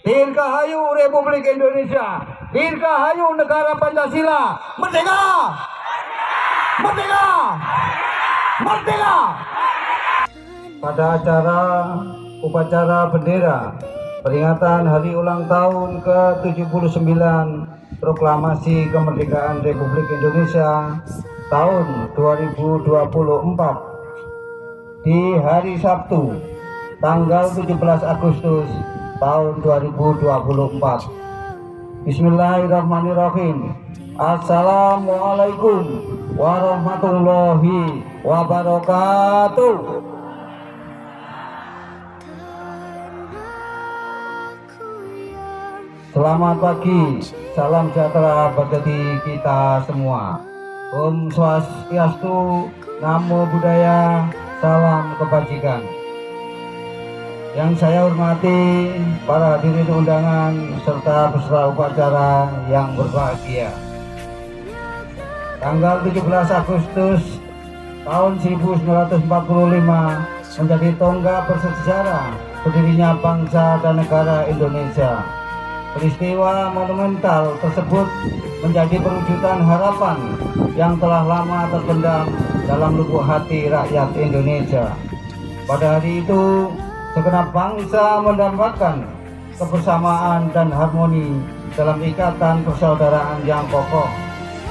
Dirgahayu Republik Indonesia, dirgahayu negara Pancasila, merdeka, merdeka, merdeka. Pada upacara bendera peringatan hari ulang tahun ke-79 Proklamasi Kemerdekaan Republik Indonesia tahun 2024 di hari Sabtu tanggal 17 Agustus tahun 2024. Bismillahirrahmanirrahim. Assalamualaikum warahmatullahi wabarakatuh. Selamat pagi, salam sejahtera bagi kita semua. Om Swastiastu, Namo Buddhaya, salam kebajikan. Yang saya hormati para hadirin undangan serta peserta upacara yang berbahagia. Tanggal 17 Agustus tahun 1945 menjadi tonggak bersejarah berdirinya bangsa dan negara Indonesia. Peristiwa monumental tersebut menjadi perwujudan harapan yang telah lama terpendam dalam lubuk hati rakyat Indonesia. Pada hari itu, segenap bangsa mendambakan kebersamaan dan harmoni dalam ikatan persaudaraan yang kokoh.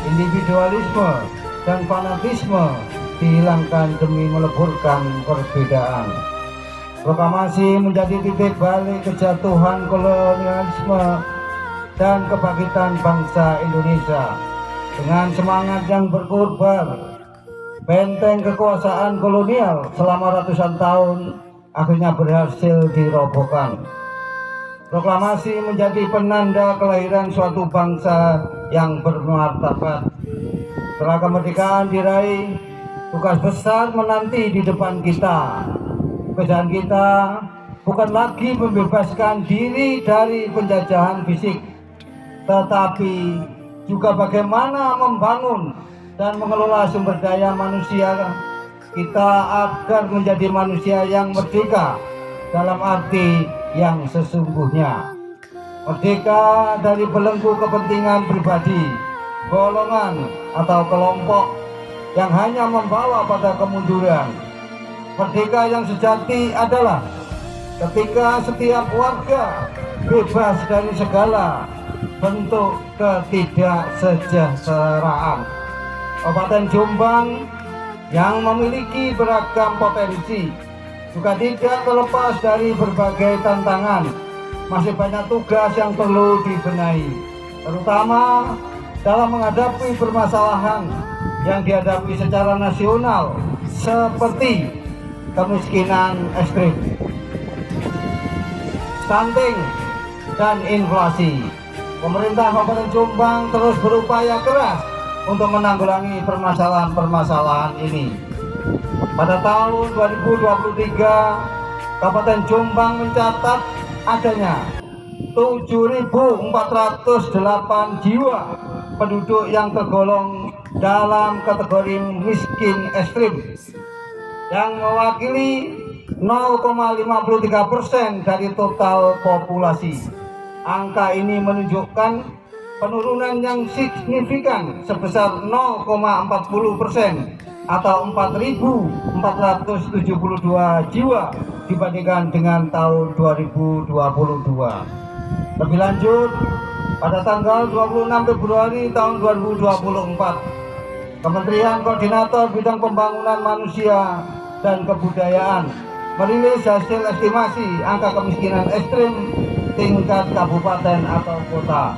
Individualisme dan fanatisme dihilangkan demi meleburkan perbedaan. Proklamasi menjadi titik balik kejatuhan kolonialisme dan kebangkitan bangsa Indonesia. Dengan semangat yang berkorban, benteng kekuasaan kolonial selama ratusan tahun akhirnya berhasil dirobohkan. Proklamasi menjadi penanda kelahiran suatu bangsa yang bermartabat. Setelah kemerdekaan diraih, tugas besar menanti di depan kita. Pekerjaan kita bukan lagi membebaskan diri dari penjajahan fisik, tetapi juga bagaimana membangun dan mengelola sumber daya manusia kita agar menjadi manusia yang merdeka dalam arti yang sesungguhnya. Merdeka dari belenggu kepentingan pribadi, golongan atau kelompok yang hanya membawa pada kemunduran. Merdeka yang sejati adalah ketika setiap warga bebas dari segala bentuk ketidaksejahteraan. Kabupaten Jombang yang memiliki beragam potensi juga tidak terlepas dari berbagai tantangan. Masih banyak tugas yang perlu dibenahi, terutama dalam menghadapi permasalahan yang dihadapi secara nasional seperti kemiskinan ekstrim, stunting, dan inflasi. Pemerintah Kabupaten Jombang terus berupaya keras untuk menanggulangi permasalahan-permasalahan ini. Pada tahun 2023, Kabupaten Jombang mencatat adanya 7.408 jiwa penduduk yang tergolong dalam kategori miskin ekstrim, yang mewakili 0,53% dari total populasi. Angka ini menunjukkan penurunan yang signifikan sebesar 0,40% atau 4.472 jiwa dibandingkan dengan tahun 2022. Lebih lanjut, pada tanggal 26 Februari tahun 2024, Kementerian Koordinator Bidang Pembangunan Manusia dan Kebudayaan merilis hasil estimasi angka kemiskinan ekstrim tingkat kabupaten atau kota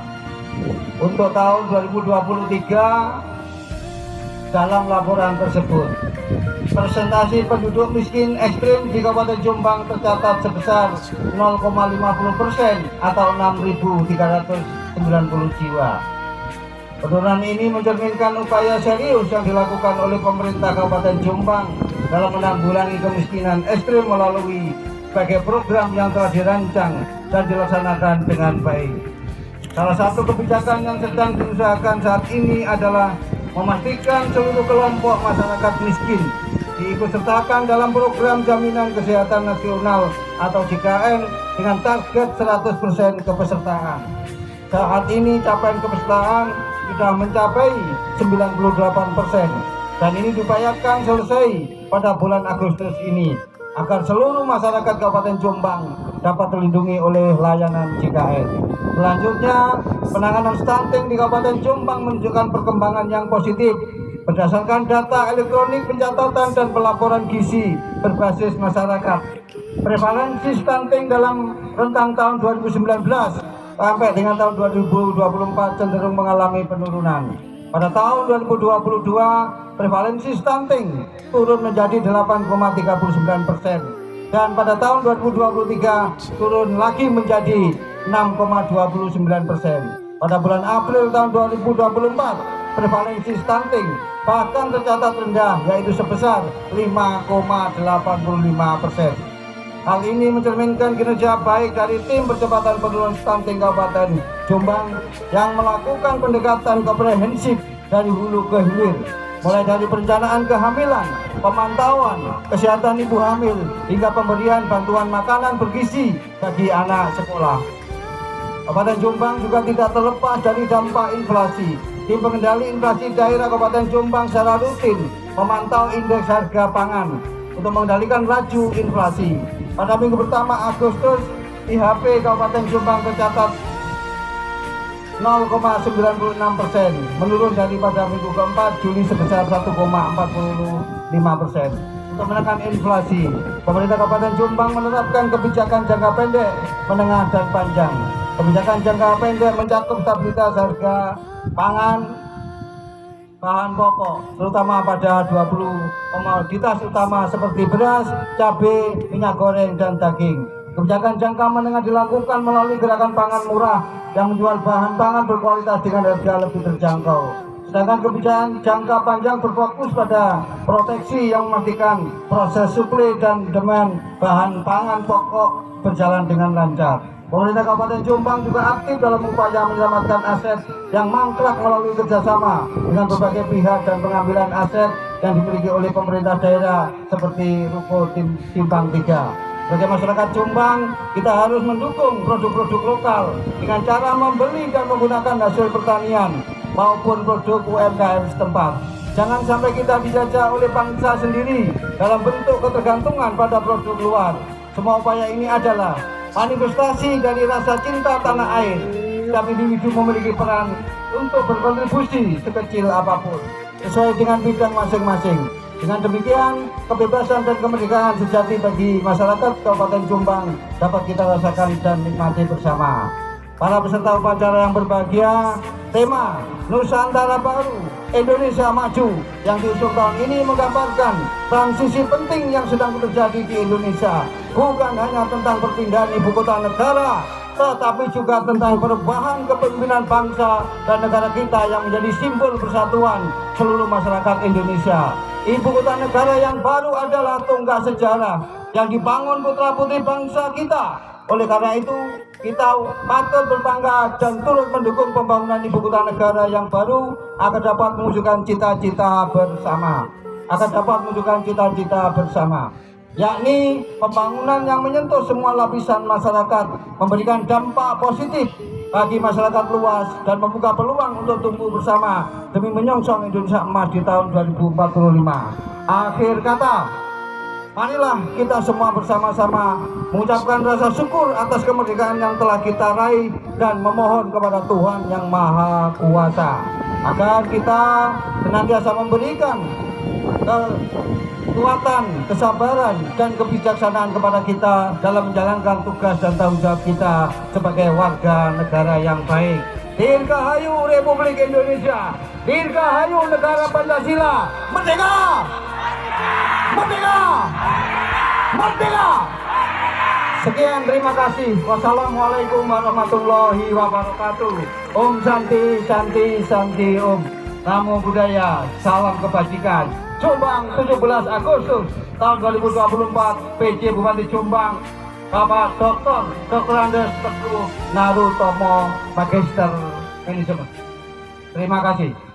untuk tahun 2023. Dalam laporan tersebut, persentase penduduk miskin ekstrim di Kabupaten Jombang tercatat sebesar 0,50% atau 6.390 jiwa. Penurunan ini mencerminkan upaya serius yang dilakukan oleh pemerintah Kabupaten Jombang dalam menanggulangi kemiskinan ekstrim melalui berbagai program yang telah dirancang dan dilaksanakan dengan baik. Salah satu kebijakan yang sedang diusahakan saat ini adalah memastikan seluruh kelompok masyarakat miskin diikutsertakan dalam program Jaminan Kesehatan Nasional atau JKN dengan target 100% kepesertaan. Saat ini capaian kepesertaan sudah mencapai 98% dan ini diupayakan selesai pada bulan Agustus ini agar seluruh masyarakat Kabupaten Jombang dapat terlindungi oleh layanan JKN. Selanjutnya, penanganan stunting di Kabupaten Jombang menunjukkan perkembangan yang positif berdasarkan data elektronik pencatatan dan pelaporan gizi berbasis masyarakat. Prevalensi stunting dalam rentang tahun 2019 sampai dengan tahun 2024 cenderung mengalami penurunan. Pada tahun 2022, prevalensi stunting turun menjadi 8,39% dan pada tahun 2023 turun lagi menjadi 6,29%. Pada bulan April tahun 2024, prevalensi stunting bahkan tercatat rendah, yaitu sebesar 5,85%. Hal ini mencerminkan kinerja baik dari tim percepatan penurunan stunting Kabupaten Jombang yang melakukan pendekatan komprehensif dari hulu ke hilir, mulai dari perencanaan kehamilan, pemantauan kesehatan ibu hamil, hingga pemberian bantuan makanan bergizi bagi anak sekolah. Kabupaten Jombang juga tidak terlepas dari dampak inflasi. Tim pengendali inflasi daerah Kabupaten Jombang secara rutin memantau indeks harga pangan untuk mengendalikan laju inflasi. Pada minggu pertama Agustus, IHP Kabupaten Jombang tercatat 0,96%, menurun daripada minggu keempat Juli sebesar 1,45%. Untuk menekan inflasi, pemerintah Kabupaten Jombang menerapkan kebijakan jangka pendek, menengah, dan panjang. Kebijakan jangka pendek mencakup stabilitas harga pangan, bahan pokok, terutama pada 20 komoditas utama seperti beras, cabai, minyak goreng, dan daging. Kebijakan jangka menengah dilakukan melalui gerakan pangan murah yang menjual bahan pangan berkualitas dengan harga lebih terjangkau. Sedangkan kebijakan jangka panjang berfokus pada proteksi yang memastikan proses suplai dan demand bahan pangan pokok berjalan dengan lancar. Pemerintah Kabupaten Jombang juga aktif dalam upaya menyelamatkan aset yang mangkrak melalui kerjasama dengan berbagai pihak dan pengambilan aset yang dimiliki oleh pemerintah daerah seperti Ruko Simpang 3. Sebagai masyarakat Jombang, kita harus mendukung produk-produk lokal dengan cara membeli dan menggunakan hasil pertanian maupun produk UMKM setempat. Jangan sampai kita dijajah oleh bangsa sendiri dalam bentuk ketergantungan pada produk luar. Semua upaya ini adalah manifestasi dari rasa cinta tanah air. Setiap individu memiliki peran untuk berkontribusi sekecil apapun sesuai dengan bidang masing-masing. Dengan demikian, kebebasan dan kemerdekaan sejati bagi masyarakat Kabupaten Jombang dapat kita rasakan dan nikmati bersama. Para peserta upacara yang berbahagia, tema Nusantara Baru, Indonesia Maju yang diusung tahun ini menggambarkan transisi penting yang sedang terjadi di Indonesia. Bukan hanya tentang perpindahan ibu kota negara, tetapi juga tentang perubahan kepemimpinan bangsa dan negara kita yang menjadi simbol persatuan seluruh masyarakat Indonesia. Ibu kota negara yang baru adalah tonggak sejarah yang dibangun putra-putri bangsa kita. Oleh karena itu, kita patut berbangga dan turut mendukung pembangunan ibu kota negara yang baru agar dapat mewujudkan cita-cita bersama. Yakni pembangunan yang menyentuh semua lapisan masyarakat, memberikan dampak positif bagi masyarakat luas dan membuka peluang untuk tumbuh bersama demi menyongsong Indonesia Emas di tahun 2045. Akhir kata, marilah kita semua bersama-sama mengucapkan rasa syukur atas kemerdekaan yang telah kita raih dan memohon kepada Tuhan Yang Maha Kuasa agar kita senantiasa memberikan kekuatan, kesabaran, dan kebijaksanaan kepada kita dalam menjalankan tugas dan tanggung jawab kita sebagai warga negara yang baik. Dirgahayu Republik Indonesia, Dirgahayu Negara Pancasila, Merdeka! Merdeka! Merdeka! Sekian, terima kasih. Wassalamualaikum warahmatullahi wabarakatuh. Om Santi, Santi, Santi Om. Namo Buddhaya, salam kebajikan. Jombang 17 Agustus tahun 2024, PJ Bupati Jombang, Bapak Dr. Andes Teguh Narutomo, Magister Manajemen. Terima kasih.